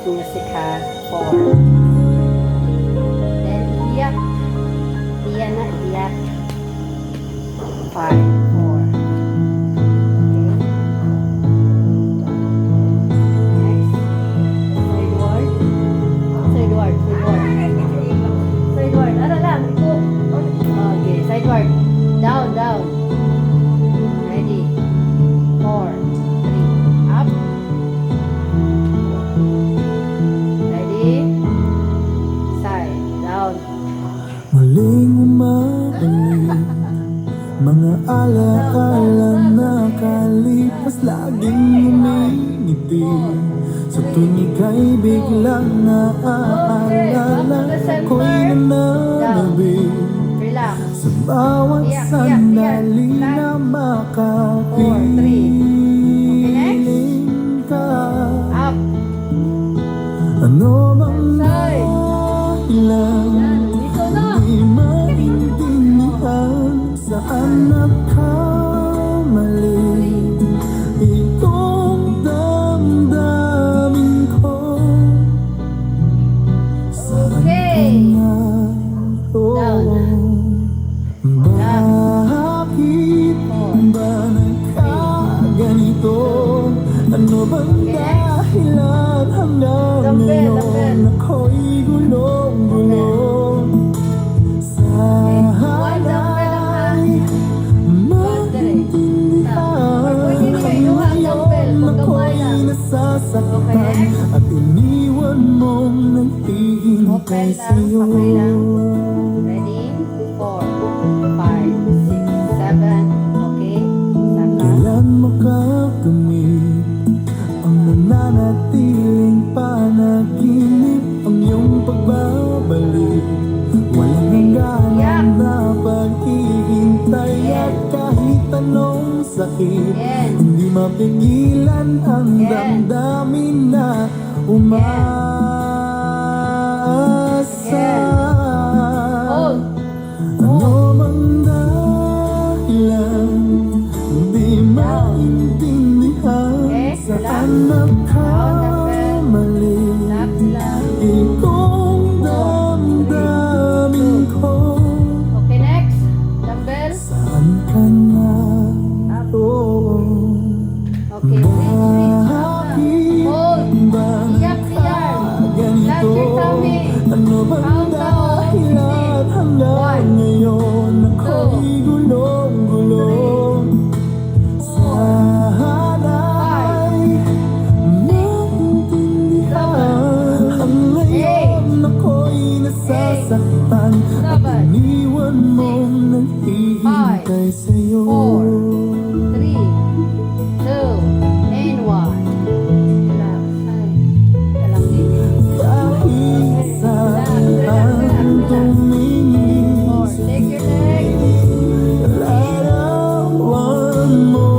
music ha. 4. Then iyak. Iyan na, iyak. 5, 4. Down, down. Ready. 4, 3, up. Ready. Side, down. Muling umabalik mga alaala na kalipas, laging umingiti sa tuwing ika'y biglang naaalala. Ako'y nananabig Relax. sa bawat sandali na makapiling ka. Up. Ano bang dahilan di maintindihan saan nakamali itong damdamin ko? Saan ka naroon? Bakit ba nagkaganito? Ano bang dahilan hanggang ngayon ako'y gulong-gulong? Sana'y maintindihan ngayon ako'y nasasaktan at iniwan mong naghihintay sa'yo. Ready? 4, 5, 6, 7. Okay? Saka. Kailan makakamit ang nananatiling panaginip, ang iyong pagbabalik? Walang hangganan na paghihintay at kahit anong sakit, hindi mapigilan ang damdamin na umaasa. Ano bang dahilan di maintindihan saan nakamali itong damdamin ko? Okay, next. Dumbbell. Saan ka naroon? Okay, reach. Bakit ba nagkaganito? Ano bang dahilan hanggang ngayon ako'y gulong-gulong? Sana'y maintindihan ang ngayon ako'y nasasaktan at iniwan mong naghihintay sa'yo. 4, 3, 2, and 1. Relax. Dalang dito. Kahit saan tumingin, 4. Take your leg. larawan mo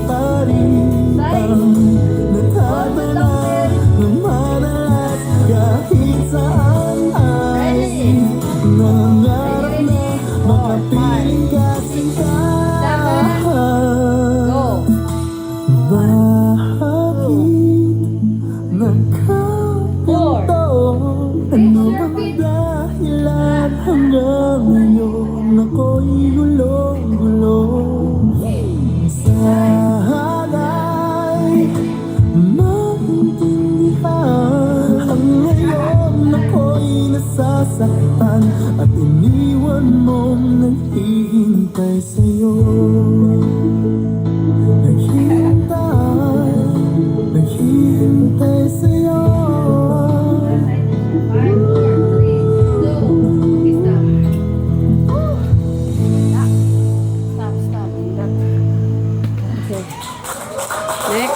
pa rin ang natatala ng madalas. Kahit saan ay nangarap na makapiling ka sinta. Go. Bakit nagkapito? Ano bang dahilan hanggang ngayon ako'y gulong-gulong? Sana'y maintindihan ang ngayon ako'y nasasaktan at iniwan mong naghihintay sa'yo. Naghihintay sa'yo. 5, 4, 3, 2. Stop. Stop. Okay. Next. Okay.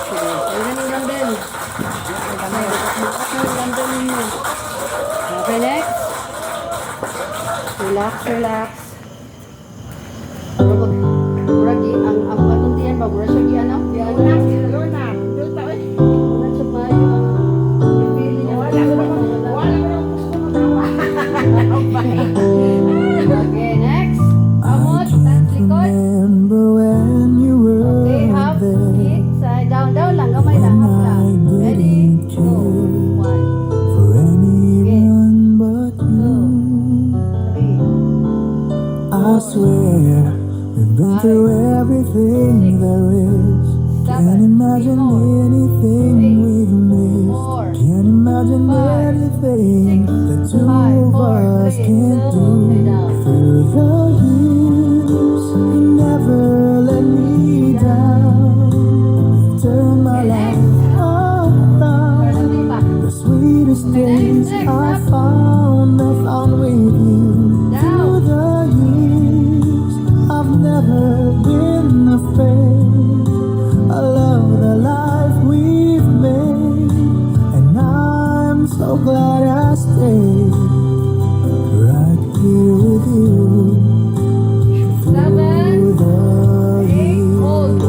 Tanggalin yung dumbbell. Okay, next. Relax, relax. Murag ang patuntian ba? Murag siya giano? Okay, next. Amot, taas likod. Remember when you were Okay, up, there, kick, side, down lang, gamay lang, up lang. when I imagine anything we've missed. Can't imagine anything the two of us can't do. Through the years, you never let me down. Turn my life around. The sweetest days I found with you. Through the years, I've never been afraid. I love the life we've made, and I'm so glad I stayed right here with you. Through the years. Hold.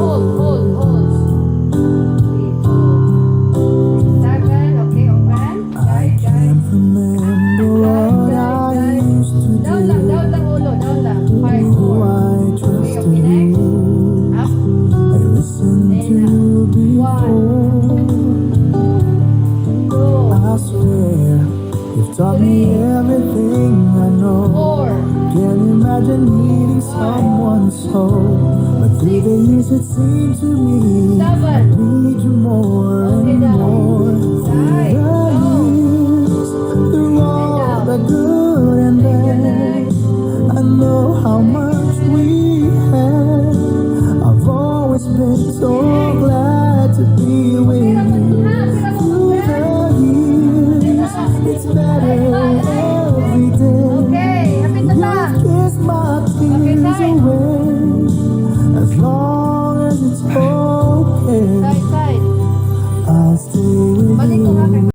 7, okay, open. I can't remember what I used to Down lang do. ulo, down lang. 5, Who 4. I trusted Okay, next. you. Up. I listened to before. I swear you've taught me everything I know. 4. Can't imagine needing someone so. But through the years it seemed to me I 7. need you more Okay, and down. more. Right. Through the years, through all the good and bad, I know how much we had. I've always been so glad to be with you. Through the years, it's better every day. Okay, hapit na ta. You kiss my Okay, tears side. away. As long as it's okay, Side. I'll stay with Balik ko nga kay you.